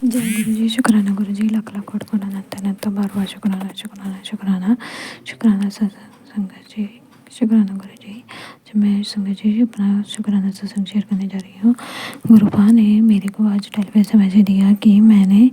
जय गुरु जी, शुक्राना गुरु जी, लख लख कोटि कोटि अनंत अनंत बार बार शुक्राना शुक्राना शुक्राना शुक्राना संगत जी, शुक्राना गुरु जी। मैं संगत जी अपना शुक्राना सत्संग शेयर करने जा रही हूँ। गुरुपा ने मेरे को आज टेलीफोन से मैसेज दिया कि मैंने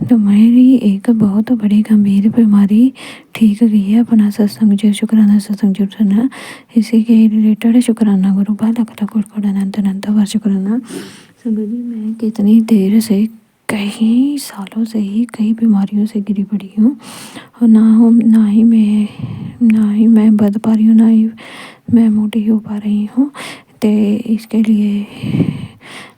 तुम्हारी एक बहुत बड़ी गंभीर बीमारी ठीक की है। अपना सत्संग जी शुक्राना सत्संग जी सुनना, इसी के रिलेटेड शुक्राना गुरुपा, लख लख कोटि कोटि अनंत अनंत बार शुक्राना। संगत जी, मैं कितनी देर से, कई सालों से ही कई बीमारियों से घिरी पड़ी हूँ और ना ही मैं बढ़ पा रही हूँ, ना ही मैं मोटी हो पा रही हूँ। तो इसके लिए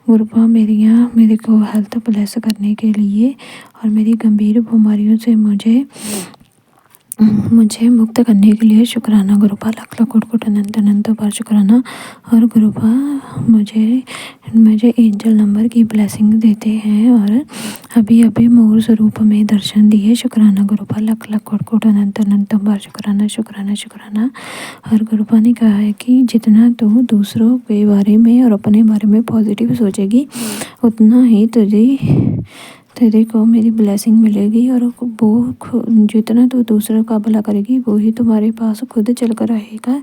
गुरुपा मेरे को हेल्थ ब्लेस करने के लिए और मेरी गंभीर बीमारियों से मुझे मुक्त करने के लिए शुक्राना गुरुपा, लख लख कोटि कोटि अनंत अनंत बार शुक्राना। और गुरुपा मुझे एंजल नंबर की ब्लेसिंग देते हैं और अभी मोर स्वरूप में दर्शन दिए। शुक्राना गुरुपा, लख लख कोटि कोटि अनंत अनंत बार शुक्राना शुक्राना शुक्राना। और गुरुपा ने कहा है कि जितना तू दूसरों के बारे में और अपने बारे में पॉजिटिव सोचेगी, उतना ही तेरे को मेरी ब्लेसिंग मिलेगी। और वो जितना तू दूसरों का भला करेगी, वो ही तुम्हारे पास खुद चल कर आएगा।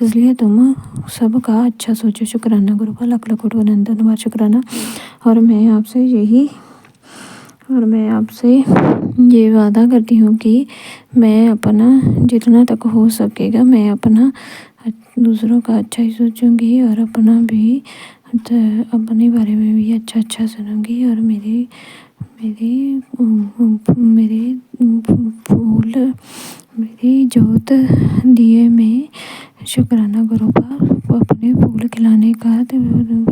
इसलिए तुम सबका अच्छा सोचो। शुक्राना गुरुपा, लख लख कोटि अनंत अनंत बार शुक्राना। और मैं आपसे ये वादा करती हूँ कि मैं अपना जितना तक हो सकेगा, मैं अपना दूसरों का अच्छा ही सोचूंगी और अपने बारे में भी अच्छा सुनूंगी। और मेरे फूल, मेरी जोत दिए में शुक्राना गुरुपा, अपने फूल खिलाने का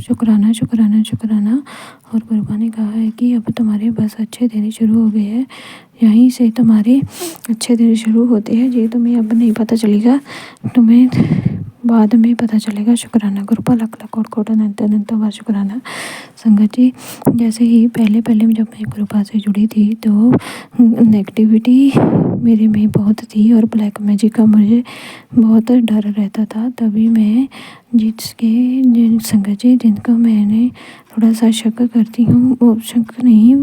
शुक्राना शुक्राना शुक्राना। और गुरुपा ने कहा है कि अब तुम्हारे बस अच्छे दिन शुरू हो गए हैं, यहीं से तुम्हारे अच्छे दिन शुरू होते हैं। ये तुम्हें अब नहीं पता चलेगा, तुम्हें बाद में पता चलेगा। शुक्राना गुरुपा, लख लख कोटि कोटि अनंत अनंत बार शुक्राना। संगत जी, जैसे ही पहले जब मैं गुरुपा से जुड़ी थी तो नेगेटिविटी मेरे में बहुत थी और ब्लैक मैजिक का मुझे बहुत डर रहता था। तभी मैं संगत जी जिनको मैंने थोड़ा सा शक करती हूँ, वो शक नहीं,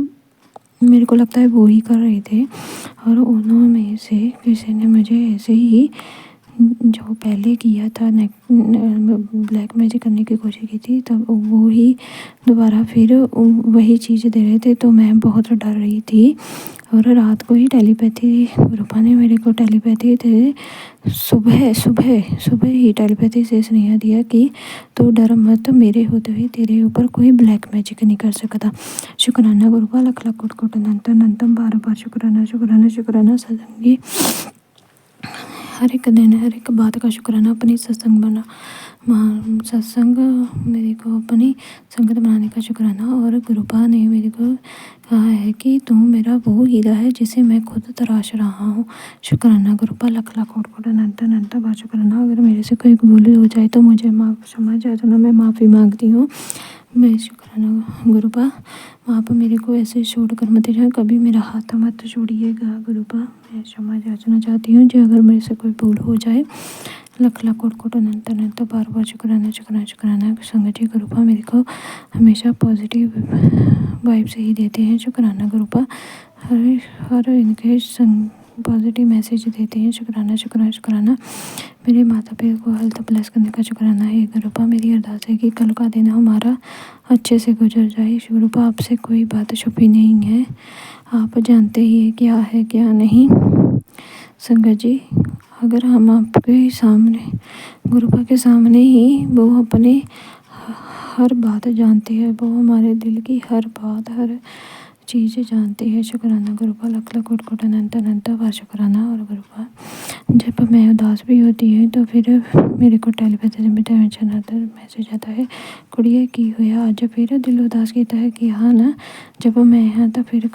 मेरे को लगता है वो ही कर रहे थे। और उन्होंने से किसी ने मुझे ऐसे ही जो पहले किया था ब्लैक मैजिक करने की कोशिश की थी, तब वो ही दोबारा फिर वही चीज़ दे रहे थे। तो मैं बहुत डर रही थी। और रात को ही टेलीपैथी, गुरुपा ने मेरे को टेलीपैथी थे सुबह ही टेलीपैथी से स्नेहा दिया कि तो डर मत, मेरे होते हुए तेरे ऊपर कोई ब्लैक मैजिक नहीं कर सकता। शुक्राना गुरुपा, लख लख कोटि कोटि अनंत अनंतम बार बार शुक्राना शुक्राना शुक्राना। सत्संगी हर एक दिन हर एक बात का शुक्राना। अपनी सत्संग मेरे को अपनी संगत बनाने का शुक्राना। और गुरुपा ने मेरे को कहा है कि तू मेरा वो हीरा है जिसे मैं खुद तराश रहा हूँ। शुक्राना गुरुपा, लख लख कोटि कोटि अनंत अनंत बार शुक्राना। अगर मेरे से कोई भूल हो जाए तो मुझे क्षमा चाहना, मैं माफ़ी मांगती हूँ। मैं शुक्राना गुरुपा, आप मेरे को ऐसे छोड़ कर मत जाए, कभी मेरा हाथ मत छोड़िएगा गुरुपा। मैं क्षमा याचना चाहती हूँ जो अगर मेरे से कोई भूल हो जाए। लख लख कोटि कोटि अनंत अनंत बार बार शुक्राना शुक्राना शुक्राना। संगत जी, गुरुपा मेरे को हमेशा पॉजिटिव वाइब से ही देते हैं। शुक्राना गुरुपा, हर इनके पॉजिटिव मैसेज देते हैं। शुक्राना शुक्राना शुक्राना। मेरे माता पिता को हेल्थ ब्लेस करने का शुक्राना है गुरुपा। मेरी अरदास है कि कल का दिन हमारा अच्छे से गुजर जाए। गुरुपा, आपसे कोई बात छुपी नहीं है, आप जानते ही है क्या है क्या नहीं। संगत जी, अगर हम आपके सामने, गुरुपा के सामने ही वो अपने हर बात जानते हैं, वो हमारे दिल की हर बात हर चीज़ें जानते हैं। शुक्राना गुरुपा, लख लख कोटि कोटि अनंत अनंत बार शुक्राना। और गुरुपा, जब मैं उदास भी होती है तो फिर मेरे को टेलीपैथी में टेंशन आता है, मैसेज आता है, कुड़िए की हुआ आज फिर दिल उदास किया है कि हाँ ना, जब मैं यहाँ तो फिर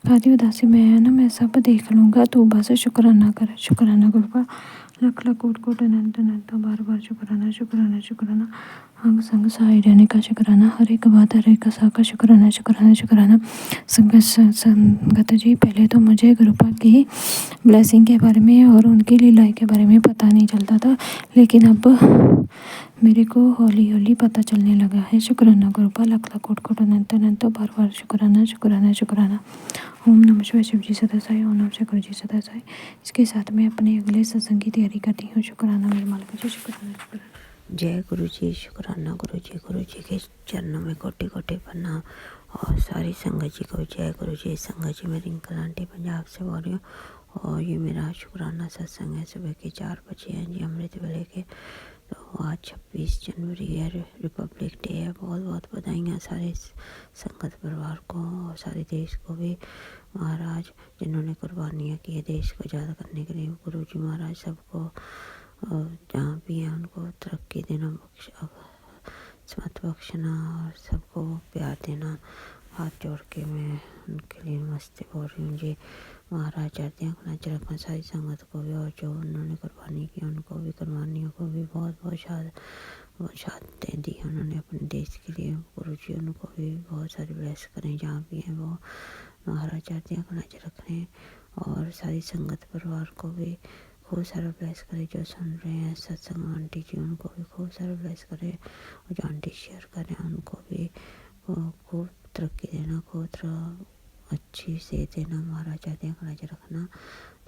कादी उदासी में है ना, मैं सब देख लूँगा, तो बस शुक्राना कर। शुक्राना गुरुपा, लख लख कोटि कोटि अनंत अनंत बार बार शुक्राना शुक्राना शुक्राना। अंग संग सहाय रहने का शुक्राना, हर एक बात हर एक सा का शुक्राना शुक्राना शुक्राना। संगत जी, पहले तो मुझे गुरुपा की ब्लेसिंग के बारे में और उनकी लीलाएं के बारे में पता नहीं चलता था, लेकिन अब मेरे को हौली हौली पता चलने लगा है। शुक्राना गुरुपा, लाख लाख कोट कोट अनंत अनंत बार बार शुक्राना शुक्राना शुक्राना। ओम नमः शिवाय, शिव जी सदा साई, ओम नमः शिवाय, गुरु जी सदा साई। इसके साथ मैं अपने अगले सत्संग की तैयारी करती हूँ। शुक्राना मेरे मालिक जी, शुक्राना शुक्राना। जय गुरु जी, शुक्राना गुरु जी के चरणों में कोटि कोटि प्रणाम। और सारी संगत जी को जय गुरु जी। संगत जी, मैं रिंकल आंटी पंजाब से बोल रही हूँ और ये मेरा शुक्राना सत्संग है। सुबह के 4 बजे हैं जी, अमृत वेले के। तो आज 26 जनवरी है, रिपब्लिक डे है। बहुत बहुत बधाइयाँ सारे संगत परिवार को और सारे देश को भी। महाराज जिन्होंने कुर्बानियाँ की है देश को आज़ाद करने के लिए, गुरु जी महाराज सबको जहाँ भी हैं उनको तरक्की देना, समत बख्शना और सबको प्यार देना। हाथ जोड़ के मैं उनके लिए नमस्ते बोल रही हूँ जी। महाराज चढ़ते हैं अपना रखना सारी संगत को भी, और जो उन्होंने कुर्बानी की उनको भी, कुर्बानियों को भी बहुत बहुत शहादतें दी उन्होंने अपने देश के लिए। गुरु जी उनको भी बहुत सारी ब्लेस करें जहाँ भी हैं वो। महाराज चाहते हैं अपना रखने और सारी संगत परिवार को भी खूब सारा ब्लेस करे। जो सुन रहे हैं सत्संग आंटी जी, उनको भी खूब सारा ब्लेस करे, और जो आंटी शेयर करें उनको भी खूब तरक्की देना, खूब अच्छी से देना। महाराज चाहते हैं कलाज रखना।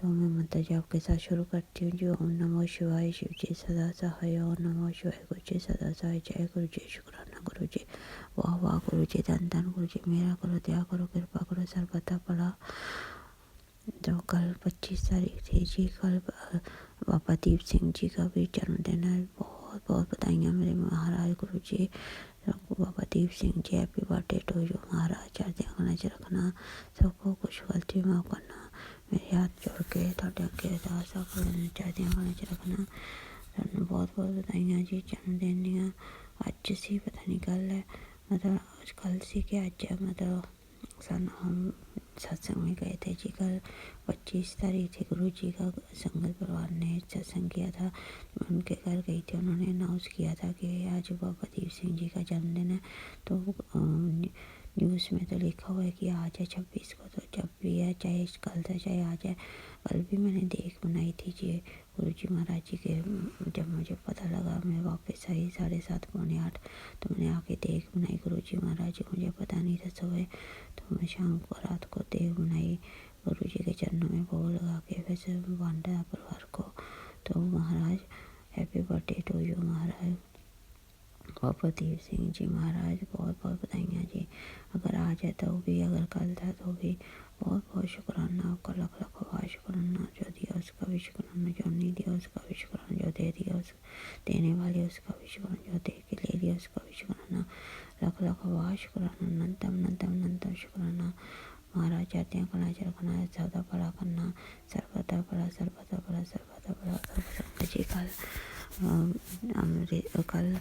तो मैं मंत्र जी आपके साथ शुरू करती हूँ जी। ओम नमो शिवाय, शिव जी सदा सहाय। ओम नमो शिवाय, गुरु जी सदा सहाय। जय गुरु जी, शुक्राना गुरु जी। वाह वाह गुरु जी, धन धन गुरु जी। मेरा करो, दया करो, कृपा करो, सर्वथा पड़ा। तो कल 25 तारीख थी जी। कल बाबा दीप सिंह जी का भी जन्मदिन है। बहुत बहुत बधाइयाँ मेरे महाराज गुरु जी Baba Deep Singh ji. Happy birthday to you महाराज। चढ़दियां कलां रखना, सबको कुछ गलती माफ करना। मेरे हाथ जोड़ के थोड़े अगे अरदास चढ़दियां कलां रखना। तुहानू बहुत बहुत बधाइयाँ जी जन्मदिन दियां। अज सी पता नहीं कल है, मतलब कल सी कि अज है, मतलब हम सत्संग में गए थे जी। कल 25 तारीख थी। गुरु जी का संगत परिवार ने सत्संग किया था। मैं उनके घर गई थी। उन्होंने अनाउंस किया था कि आज बाबा दीप सिंह जी का जन्मदिन है। तो न्यूज़ में तो लिखा हुआ है कि आज है 26 को। तो जब भी है, चाहे कल था चाहे आज है। कल भी मैंने देख बनाई थी जी गुरु जी महाराज जी के। जब मुझे पता लगा मैं वापस आई 7:30 पौने 8, तो मैंने आके देख बनाई गुरु जी महाराज जी। मुझे पता नहीं था सुबह, तो मैं शाम को रात को देख बनाई गुरु जी के चरणों में भोग लगा के फिर से बांटा परिवार को। तो महाराज हैप्पी बर्थडे टू यू महाराज बाबा दीप सिंह जी महाराज। बहुत बहुत बधाइयाँ जी। अगर आज है तो भी, अगर कल था तो भी बहुत बहुत शुक्राना आपका। लख लख आभार। शुक्राना जो दिया उसका भी शुक्राना, जो नहीं दिया उसका भी शुक्राना, जो दे दिया उस देने वाले उसका भी शुक्राना, जो दे के ले लिया उसका भी शुक्राना। लख लख आभार। शुक्राना अनंतम अनंतम अनंतम शुक्राना। महाराज चाहते हैं कलाच रखना, सदा बड़ा करना, सर्वदा बड़ा सर्वदा बड़ा सर्वदा बड़ा सर्वदा जी। कल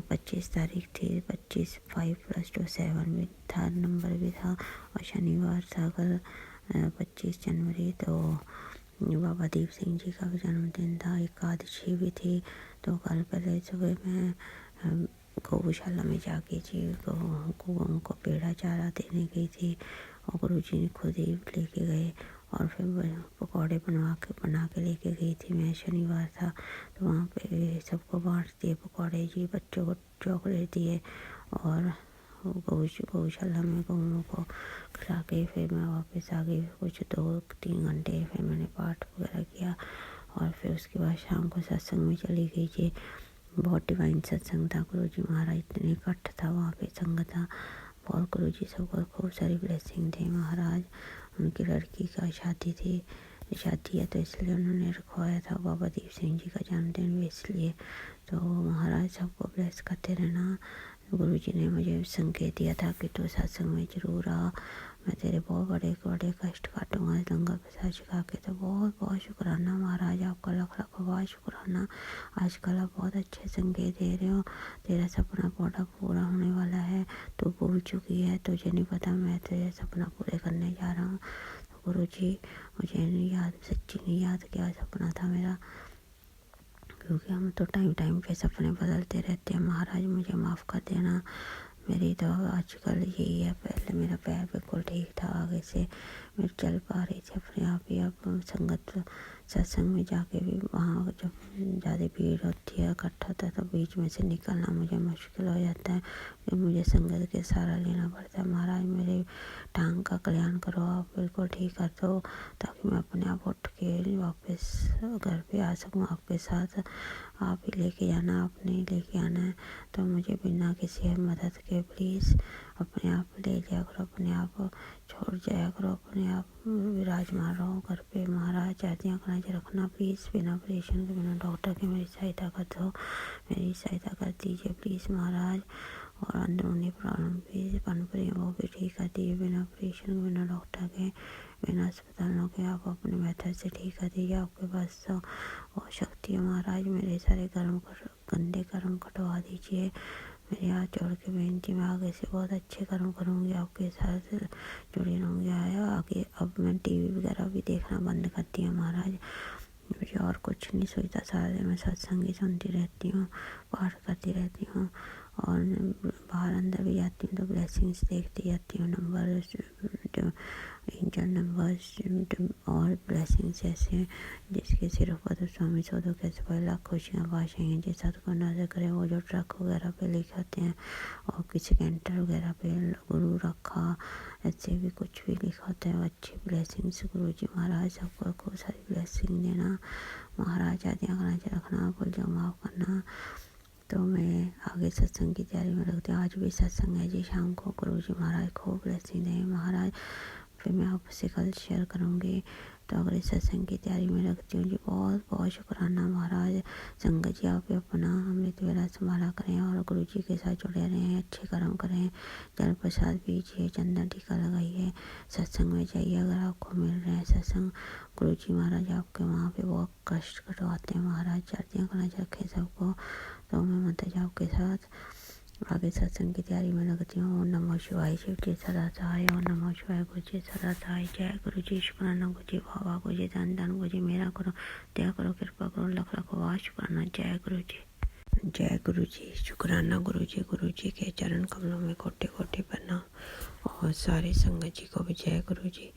25 तारीख थी। 25 5+2 7 भी था, नंबर भी था। और शनिवार था कल 25 जनवरी। तो बाबा दीप सिंह जी का भी जन्मदिन था। एकादशी भी थी। तो कल पहले सुबह मैं गौशाला में जाके जी गौओं को पेड़ा चारा देने गई थी, और गुरु जी ने खुद ही लेके गए। और फिर पकौड़े बना के लेके गई थी मैं। शनिवार था तो वहाँ पे सबको बांट दिए पकौड़े जी। बच्चों को चॉकलेट दिए, और गौशाला में गौओं को खिला के फिर मैं वापस आ गई। कुछ 2-3 घंटे फिर मैंने पाठ वगैरह किया, और फिर उसके बाद शाम को सत्संग में चली गई जी। बहुत डिवाइन सत्संग था। गुरु जी महाराज इतने इकट्ठ था वहाँ पे, संगत था बहुत। गुरु जी सबको खूब सारी ब्लेसिंग थे महाराज। उनकी लड़की का शादी है तो इसलिए उन्होंने रखवाया था बाबा दीप सिंह जी का जन्मदिन भी, इसलिए। तो महाराज सबको ब्लेस करते रहना। गुरु जी ने मुझे संकेत दिया था कि तू सत्संग में जरूर आ, मैं तेरे बहुत बड़े बड़े कष्ट काटूंगा लंगर प्रसाद सिखा के। तो बहुत बहुत शुक्राना महाराज आपका। लख लख आभार। शुक्राना। आजकल आप बहुत अच्छे संकेत दे रहे हो। तेरा सपना पूरा होने वाला है। तू भूल चुकी है, तुझे नहीं पता मैं तेरे सपना पूरे करने जा रहा हूँ। तो गुरु जी मुझे नहीं याद, सच्ची नहीं याद क्या सपना था मेरा, क्योंकि हम तो टाइम टाइम पे सपने बदलते रहते हैं। महाराज मुझे माफ़ कर देना। मेरी तो आजकल यही है, पहले मेरा पैर बिल्कुल ठीक था, आगे से मैं चल पा रही थी अपने आप ही। अब संगत सत्संग में जाके भी वहाँ जब ज़्यादा भीड़ होती है, इकट्ठा होता है, तो बीच में से निकलना मुझे मुश्किल हो जाता है कि मुझे संगत के सहारा लेना पड़ता है। महाराज मेरे टांग का कल्याण करो, आप बिल्कुल ठीक कर दो, ताकि मैं अपने आप उठ के वापस घर पे आ सकूँ आपके साथ। आप ही लेके जाना, आपने ही लेके आना है, तो मुझे बिना किसी मदद के प्लीज़ अपने आप ले जाया करो, अपने आप छोड़ जाया करो, अपने आप विराजमान रहो घर पे। महाराज आज्ञा करा रखना प्लीज़, बिना ऑपरेशन के, बिना डॉक्टर के मेरी सहायता कर दो, मेरी सहायता कर दीजिए प्लीज़ महाराज। और अंदरूनी प्रॉब्लम भी पनप रही है, वो भी ठीक कर दीजिए, बिना ऑपरेशन के, बिना डॉक्टर के, बिना अस्पतालों के, आप अपने मेथड से ठीक कर दीजिए। आपके पास तो बहुत शक्ति है महाराज, मेरे सारे गंदे कर्म कटवा दीजिए। मेरे हाथ जोड़ के बेनती, मैं आगे से बहुत अच्छे कर्म करूँगी, आपके साथ जुड़ी रहूँगी। आगे अब मैं टीवी वगैरह भी देखना बंद कर दिया महाराज, मुझे और कुछ नहीं सोचता। सारा दिन मैं सत्संग ही सुनती रहती हूँ, पाठ करती रहती हूँ, और बाहर अंदर भी जाती हूँ तो ब्लेसिंग्स देखती जाती हूँ, नंबर जो एंजल नंबर्स और ब्लेसिंग्स ऐसे, जिसके सिर्फ पद स्वामी सौदो कैसे 5 लाख खुशियाँ पाशाएंगे। जिस सदगुरु नजर करे, वो जो ट्रक वगैरह पे लिखे होते हैं, और किसी कैंटर वगैरह पे गुरु रखा, ऐसे भी कुछ भी लिखा होता है, अच्छी ब्लेसिंग्स गुरु जी महाराज सबको खूब सारी ब्लेसिंग देना महाराज। आज्ञा करा रखना, भूल जाओ माफ़ करना। तो मैं आगे सत्संग की तैयारी में लगती हूँ। आज भी सत्संग है जी शाम को, गुरु जी महाराज खूब ब्लेसिंग दें महाराज। फिर मैं आपसे कल शेयर करूँगी। तो अगले सत्संग की तैयारी में लगती हूँ जी। बहुत बहुत शुक्राना महाराज। संगत जी आप भी अपना अमृत वेला संभाला करें, और गुरु जी के साथ जुड़े रहें, अच्छे कर्म करें, जल प्रसाद पीजिए, चंदन टीका लगाइए, सत्संग में जाइए अगर आपको मिल रहे हैं सत्संग। गुरु जी महाराज आपके वहाँ पे बहुत कष्ट कटवाते हैं महाराज, चर्चियाँ करना रखें सबको। तो मैं मंत्र जाप के साथ आगे सत्संग की तैयारी में लगती हूँ। ओम नमो शिवाय, शिव जी सदा सहाय। ओम नमो शिवाय, गुरु जी सदा सहाय। जय गुरु जी, शुक्राना गुरु जी, बाबा गुरु जी, धन धन गुरु जी, मेरा करो, दया करो, कृपा करो, लख लख वाह शुक्राना। जय गुरु जी, जय गुरु जी, शुक्राना गुरु जी के चरण कमलों में कोटि कोटि प्रणाम। और सारे संगत जी को भी जय गुरु जी।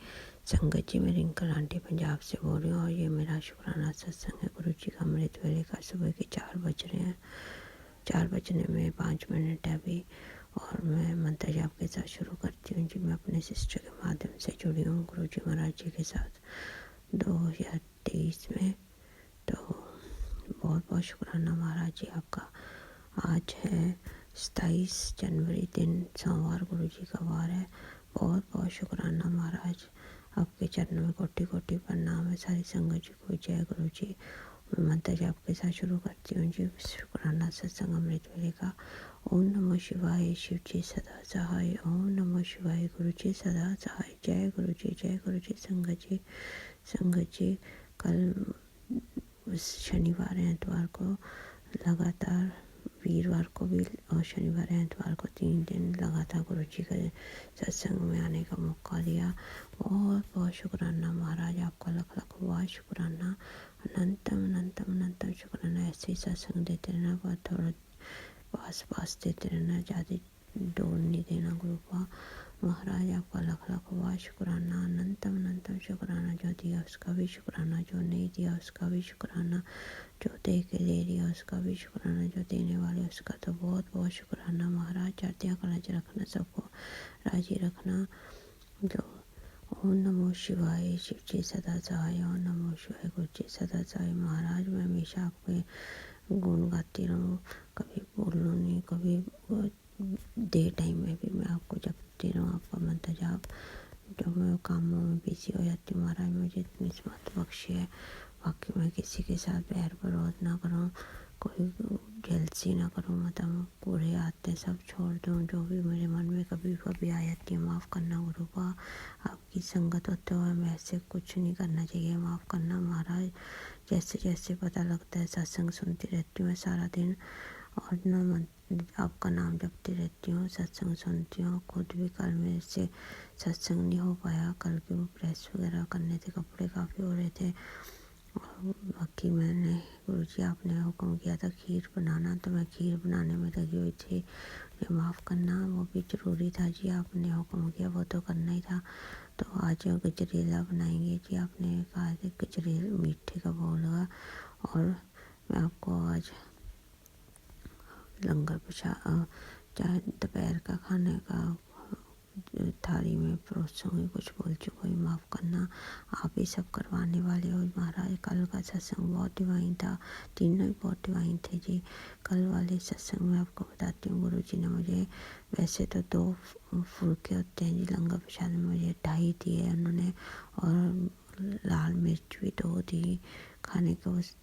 संगत जी, मैं रिंकल आंटी पंजाब से बोल रही हूँ, और ये मेरा शुक्राना सत्संग है। गुरु जी का अमृत वेले का सुबह के 4 बज रहे हैं, 4 बजने में 5 मिनट है अभी, और मैं मंत्र जाप के साथ शुरू करती हूँ जी। मैं अपने सिस्टर के माध्यम से जुड़ी हूँ गुरु जी महाराज जी के साथ 2023 में। तो बहुत बहुत शुक्राना महाराज जी आपका। आज है 27 जनवरी, दिन सोमवार, गुरु जी का वार है। बहुत बहुत शुक्राना महाराज, आपके चरणों में कोटि कोटि प्रणाम है। सारी संगत जी को जय गुरु जी। मैं मंत्र जाप के साथ शुरू करती हूँ जी। शुक्राना सत्संग अमृत वेले का। ओम नमो शिवाय, शिव जी सदा सहाय। ओम नमो शिवाय, गुरु जी सदा सहाय। जय गुरु जी, जय गुरु जी। संगत जी कल शनिवार एतवार को लगातार, वीरवार को भी और शनिवार एतवार को 3 दिन लगातार गुरु जी के सत्संग में आने का मौका दिया। बहुत बहुत शुक्राना महाराज, आपका लख लख वाह शुक्राना। अनंतम अनंतम अनंतम शुक्राना। ऐसे ही सत्संग देते रहना, बहुत थोड़ा पास देते रहना, ज़्यादा डोल नहीं देना गुरु का। महाराज आपका लख लख वाह शुक्राना। अनंतम अनंतम शुक्राना। जो दिया उसका भी शुक्राना, जो नहीं दिया उसका भी शुक्राना, जो दे के दे दिया उसका भी शुक्राना, जो देने वाले उसका तो बहुत बहुत शुक्राना महाराज। चर्चा कराच रखना, सबको राजी रखना। जो ओम नमो शिवाय, शिव जी सदा सहाय। ओम नमो शिवाय, गुरु जी सदा सहाय। महाराज मैं हमेशा आपके गुण गाती रहूँ, कभी बोलूँ नहीं, कभी डे टाइम में भी मैं आपको जपती रहूँ, आपका मंत्र जाप। जो मैं कामों में बिजी हो जाती हूँ महाराज, मुझे इतनी समत बख्शिए। बाकी मैं किसी के साथ बैर विरोध ना करूँ, कोई जेलसी ना करूँ, मतलब पूरे आते सब छोड़ दूँ। जो भी मेरे मन में कभी कभी आ जाती है, माफ़ करना गुरु का। आपकी संगत होते हुए मैं ऐसे कुछ नहीं करना चाहिए, माफ़ करना महाराज। जैसे जैसे पता लगता है, सत्संग सुनती रहती हूँ मैं सारा दिन, और ना आपका नाम जपती रहती हूँ, सत्संग सुनती हूँ। खुद भी कल मेरे से सत्संग नहीं हो पाया, कल भी वो प्रेस वगैरह करने थे, कपड़े काफ़ी हो रहे थे, बाकी मैंने गुरुजी आपने हुक्म किया था खीर बनाना, तो मैं खीर बनाने में लगी हुई थी। मुझे माफ़ करना, वो भी ज़रूरी था जी, आपने हुक्म किया वो तो करना ही था। तो आज गजरेला बनाएंगे जी, आपने कहा कि गजरेला मीठे का बोल होगा। और मैं आपको आज लंगर प्रसाद चाहे दोपहर का खाने का थाली में परोसूंगी, कुछ बोल चुका ही माफ़ करना। आप ही सब करवाने वाले हो महाराज। कल का सत्संग बहुत डिवाइन था, तीनों ही बहुत डिवाइन थे जी। कल वाले सत्संग में आपको बताती हूँ, गुरु जी ने मुझे वैसे तो 2 फुलके होते हैं जी लंगर प्रसाद में, मुझे 2.5 दिए उन्होंने, और लाल मिर्च भी 2 दी खाने को उस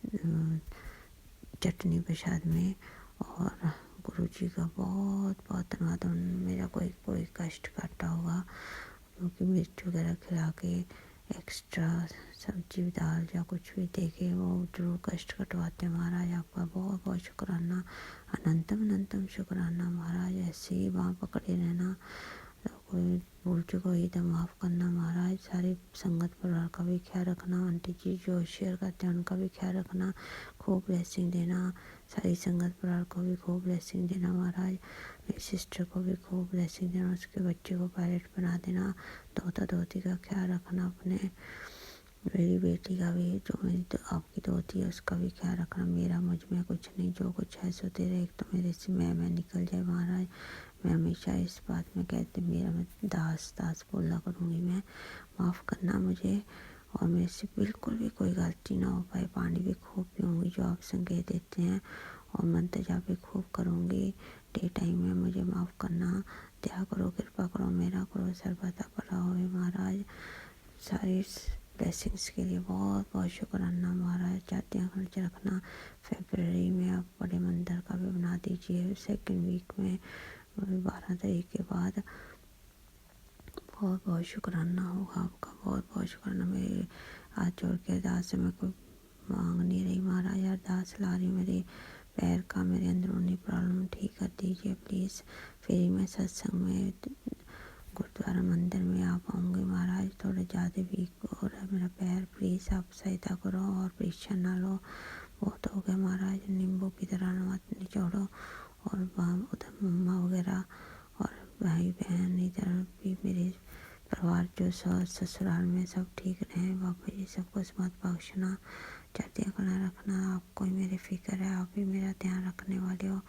चटनी प्रसाद में। और गुरु जी का बहुत बहुत धन्यवाद, उन्होंने मेरा कोई कष्ट काटा होगा, क्योंकि मिर्च वगैरह खिला के एक्स्ट्रा सब्जी दाल या कुछ भी दे के वो जरूर कष्ट कटवाते हैं महाराज। आपका बहुत बहुत शुक्राना, अनंतम अनंतम शुक्राना महाराज। ऐसे ही वहाँ पकड़े रहना, तो कोई भूल चुक हुई तो माफ़ करना महाराज। सारी संगत परिवार का भी ख्याल रखना, आंटी जी जो शेयर करते हैं उनका भी ख्याल रखना, खूब ब्लेसिंग देना। सारी संगत परिवार को भी खूब ब्लेसिंग देना महाराज। मेरी सिस्टर को भी खूब ब्लेसिंग देना, उसके बच्चे को पायलट बना देना। दोता दोती का ख्याल रखना अपने, मेरी बेटी का भी, जो मेरी तो आपकी दोती है उसका भी ख्याल रखना। मेरा मुझ में कुछ नहीं, जो कुछ है सो तेरा, एक तो मेरे से मैं निकल जाए महाराज। मैं हमेशा इस बात में कहती, मेरा मैं दास दास बोला करूँगी मैं। माफ़ करना मुझे, और मेरे से बिल्कुल भी कोई गलती ना हो पाए। पानी भी खूब पीऊँगी जो आप संकेत देते हैं, और मंत्र जाप भी खूब करूँगी डे टाइम में। मुझे माफ़ करना, दया करो, कृपा करो, मेरा करो, सर्वदा भला होवे महाराज। सारी ब्लेसिंग्स के लिए बहुत बहुत शुक्राना महाराज। जातियाँ खर्च रखना। फरवरी में आप बड़े मंदिर का भी बना दीजिए, सेकेंड वीक में 12 तारीख के बाद। बहुत बहुत शुक्राना होगा आपका, बहुत बहुत शुक्राना। मेरे हाथ जोड़ के अरदास है, मैं कोई मांग नहीं रही महाराज, अरदास ला रही मेरे पैर का, मेरे अंदरूनी प्रॉब्लम ठीक कर दीजिए प्लीज़। फिर मैं सत्संग में गुरुद्वारा मंदिर में आ पाऊँगी महाराज। थोड़ा ज़्यादा वीक हो रहा है मेरा पैर, प्लीज़ आप सहायता करो, और प्रेशर ना लो। बहुत हो गया महाराज, नींबू की तरह मत निचोड़ो। और वहाँ उधर मम्मा वगैरह और भाई बहन इधर भी मेरे परिवार जो ससुराल में सब ठीक रहे बाबा जी, सबको मत बख्शना, चर्चा करना रखना। आपको ही मेरी फिक्र है, आप ही मेरा ध्यान रखने वाले हो।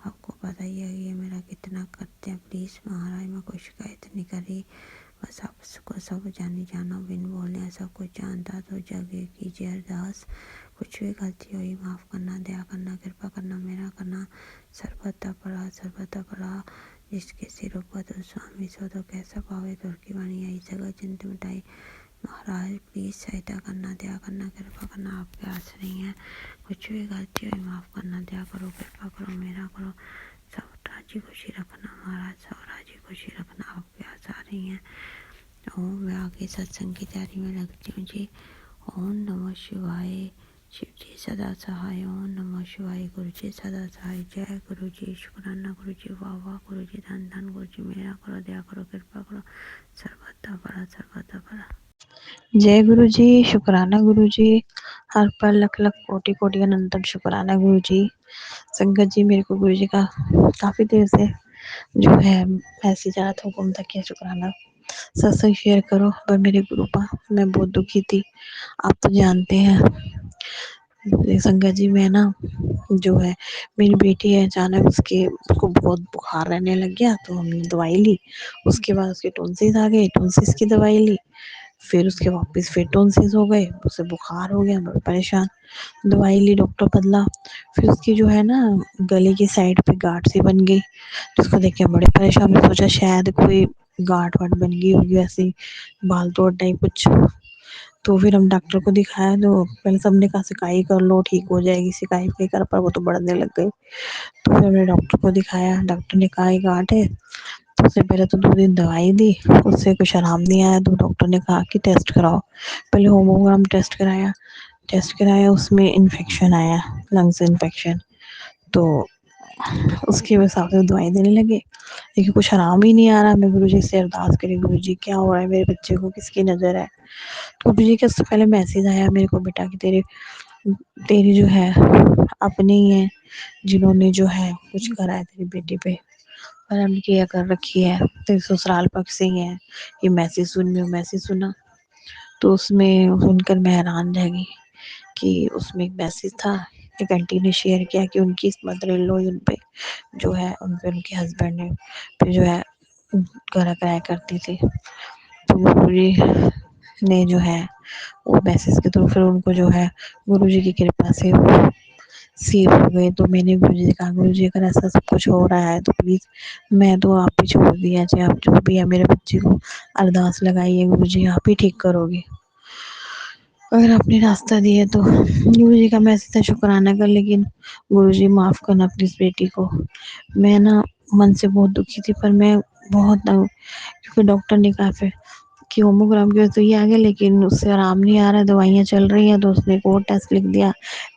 आपको पता ही है ये मेरा कितना करते हैं, प्लीज़ महाराज। मैं कोई शिकायत नहीं कर रही, बस आपको सब जानी जानो बिन बोले सब कुछ जानता, तो जगह कीजिए अरदास। कुछ भी गलती हुई माफ़ करना, दया करना, कृपा करना, मेरा करना। सर्वथा पड़ा जिसके सिर ऊपर स्वामी सो तो कैसा पावे, तुर की वाणी आई सगा चिंत मिटाई। महाराज प्लीज़ सहायता करना, दया करना, कृपा करना, आपके आस नहीं है। कुछ भी गलती हुई माफ़ करना, दया करो, कृपा करो, मेरा करो। सब राजी खुशी रखना महाराज, सब राजी खुशी रखना, आपके आस आ रही हैं। ओम, मैं आगे सत्संग की तैयारी में लगती हूँ जी। ओम नमः शिवाय। शिव जी सदा सहाय। ओम नमः शिवाय। गुरु जी सदा सहाय। जय गुरु जी। शुक्राना गुरु जी, वाह वाह गुरु जी, धन धन गुरु जी, मेरा करो, दया करो, कृपा करो, सर्वदा बड़ा सर्वदा बड़ा। जय गुरु जी। शुक्राना गुरु जी, हर पल लख लख कोटि कोटि अनंतम शुक्राना गुरु जी। संगत जी, मेरे को गुरु जी का काफ़ी देर से जो है मैसेज आया था, हुक्म था कि शुक्राना सत्संग शेयर करो, पर मेरे गुरु पा मैं बहुत दुखी थी, आप तो जानते हैं। संगत जी, मैं ना जो है मेरी बेटी है, अचानक उसको बहुत बुखार रहने लग गया, तो हमने दवाई ली। उसके बाद उसके टॉन्सिस आ गए, टॉन्सिस की दवाई ली। फिर उसके वापस फिर टॉन्सिस हो गए, उसे बुखार हो गया, मैं परेशान। दवाई ली, डॉक्टर बदला। फिर उसकी जो है ना गले की साइड पे गांठ सी बन गई, जिसको देख के बड़े परेशान। मैं सोचा शायद कोई गांठ वाठ बन गई होगी, ऐसी बाल तोड़ टाइप कुछ। तो फिर हम डॉक्टर को दिखाया, तो पहले सबने कहा सिकाई कर लो ठीक हो जाएगी, सिकाई भी कर, पर वो तो बढ़ने लग गई। तो फिर हमने डॉक्टर को दिखाया, डॉक्टर ने कहा ये गांठ है। तो उससे पहले तो 2 दिन दवाई दी, उससे कुछ आराम नहीं आया, तो डॉक्टर ने कहा कि टेस्ट कराओ। पहले होमोग्राम टेस्ट कराया, उसमें इन्फेक्शन आया, लंग्स इन्फेक्शन। तो उसके हिसाब से दवाई देने लगे, लेकिन कुछ आराम ही नहीं आ रहा। मैं गुरुजी से अरदास करी, गुरुजी क्या हो रहा है मेरे बच्चे को, किसकी नज़र है। तो गुरुजी का सबसे पहले मैसेज आया मेरे को, बेटा कि तेरी जो है अपने ही है जिन्होंने जो है कुछ करा है तेरी बेटी पे, परम किया कर रखी है, तेरे ससुराल पक्ष से ही है। ये मैसेज सुना तो उसमें सुनकर मैं हैरान रह गई कि उसमें एक मैसेज था। एक आंटी ने शेयर किया कि उनकी मदर इन लॉ उन पे जो है उन पे उनके हस्बैंड ने फिर जो है घर कराया करती थी। तो गुरुजी ने जो है वो मैसेज के थ्रू फिर उनको जो है गुरुजी की कृपा से वो सेव हो गए। तो मैंने गुरुजी से कहा, गुरुजी अगर ऐसा सब कुछ हो रहा है तो प्लीज़ मैं तो आप ही छोड़ दिया चाहे आप जो भी है मेरे बच्चे को अरदास लगाइए, गुरुजी आप ही ठीक करोगे अगर आपने रास्ता दिया तो। गुरुजी का मैसेज था शुक्राना कर, लेकिन गुरुजी माफ़ करना प्लीज़ बेटी को। मैं ना मन से बहुत दुखी थी, पर मैं बहुत क्योंकि डॉक्टर ने कहा फिर कि होमोग्राम की वजह से ये आ गया, लेकिन उससे आराम नहीं आ रहा है, दवाइयाँ चल रही हैं। तो उसने एक और टेस्ट लिख दिया,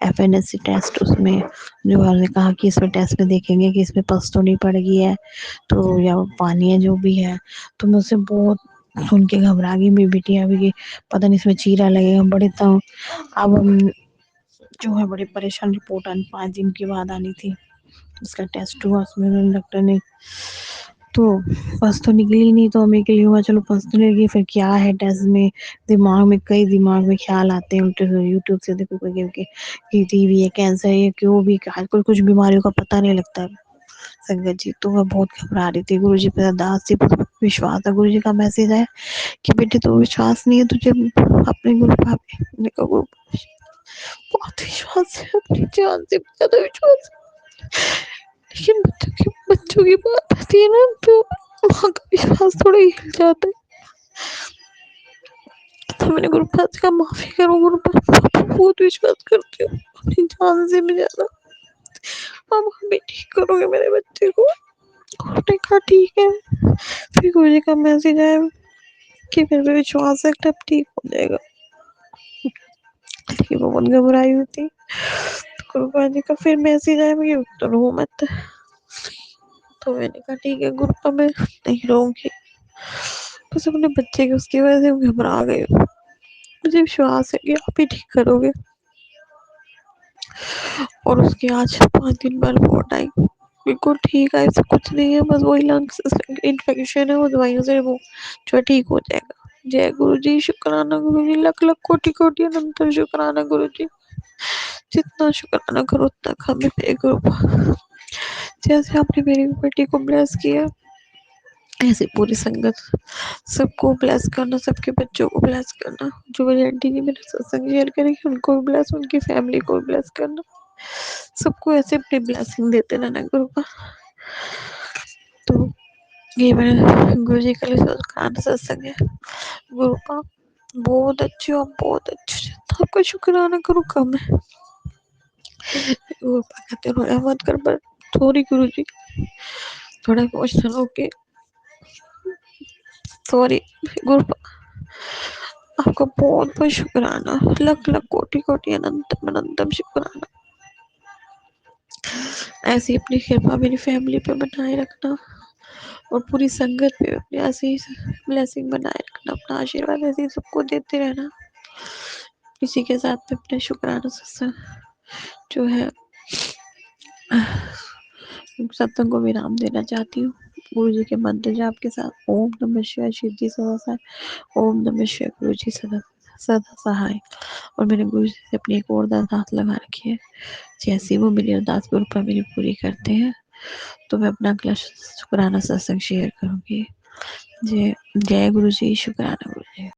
एफएनएससी टेस्ट। उसमें जो उसने कहा कि इसमें टेस्ट में देखेंगे कि इसमें पस तो नहीं पड़ गई है तो या पानी है जो भी है। तो मैं उससे बहुत सुन के घबरा गई मेरी बेटियाँ भी कि पता नहीं इसमें चीरा लगेगा बड़े। तो अब हम जो है बड़ी परेशान, रिपोर्ट 5 दिन के बाद आनी थी। उसका टेस्ट हुआ, उसमें डॉक्टर ने तो पस तो निकली नहीं, तो हमें के लिए हुआ चलो पस तो निकली, फिर क्या है टेस्ट में। दिमाग में ख्याल आते हैं उल्टे। यूट्यूब से देखो कोई कि टीबी है, कैंसर है, क्यों भी आजकल कुछ बीमारियों का पता नहीं लगता है संगत जी। तो मैं बहुत घबरा रही थी। गुरुजी पे अरदास थी, विश्वास था। गुरुजी का मैसेज आया कि बेटे तो विश्वास नहीं है तुझे अपने गुरु पे, बहुत विश्वास है, अपनी जान से ज्यादा विश्वास है। लेकिन बच्चों की बात आती है ना तो माँ का विश्वास थोड़ा हिल जाता है। तो मैंने गुरुपाद से कहा माफी करो गुरुपाद, बहुत विश्वास करती हूँ अपनी जान से भी ज्यादा। अब आप भी ठीक करोगे मेरे बच्चे को। उसने कहा ठीक है। फिर गुरुजी का मैसेज आया कि मेरे पे विश्वास है अब ठीक हो जाएगा, लेकिन वो बहुत घबराई हुई थी। तो गुरुपाद जी का फिर मैसेज आया मैं तो रो मत। तो मैंने कहा ठीक है गुरुपा मैं नहीं रहूंगी, बस अपने बच्चे की उसकी वजह से घबरा गई। मुझे विश्वास है कि आप ही ठीक करोगे। और उसके आज 5 दिन बाद रिपोर्ट आई, बिल्कुल ठीक है, ऐसा कुछ नहीं है, बस वही लंग्स इन्फेक्शन है, वो दवाइयों से वो जो ठीक हो जाएगा। जय गुरु जी, शुक्राना गुरु जी, लख लख कोटि कोटि अनंत शुक्राना गुरु जी। जितना शुक्राना करो उतना कम है मेरे गुरु। जैसे आपने मेरी बेटी को ब्लेस किया ऐसे पूरी संगत सबको ब्लेस करना, सबके बच्चों को ब्लेस करना। जो मेरी आंटी जी मेरे सत्संग शेयर करेगी उनको भी ब्लेस, उनकी फैमिली को भी ब्लेस करना। सबको ऐसे अपनी ब्लेसिंग देते रहना गुरु का। तो ये मेरे गुरु जी का सत्संग है गुरु का। बहुत अच्छे हो, बहुत अच्छे। आपका शुक्राना करो कम है। गुरु कहते रोया मत कर, पर सॉरी गुरु जी, थोड़ा इमोशनल होके सॉरी गुरु। आपका बहुत बहुत शुक्राना, लख लख कोटि कोटि अनंतम अनंतम शुक्राना। ऐसी अपनी कृपा मेरी फैमिली पे बनाए रखना और पूरी संगत पे अपनी ऐसी ब्लेसिंग बनाए रखना, अपना आशीर्वाद ऐसे सबको देते रहना। इसी के साथ में अपने शुक्राना सत्संग जो है सत्संग को विराम देना चाहती हूँ गुरु जी के मंत्र जाप के साथ। ओम नमः शिवाय, शिव जी सदा सहाय। ओम नमः शिवाय, गुरु जी सदा सदा सहाय। और मैंने गुरु जी से अपनी एक और अरदास लगा रखी है, जैसे वो मेरी अरदास गुरु पर मेरी पूरी करते हैं तो मैं अपना अगला शुक्राना सत्संग शेयर करूंगी। जय जय गुरु जी, शुक्राना गुरु जी।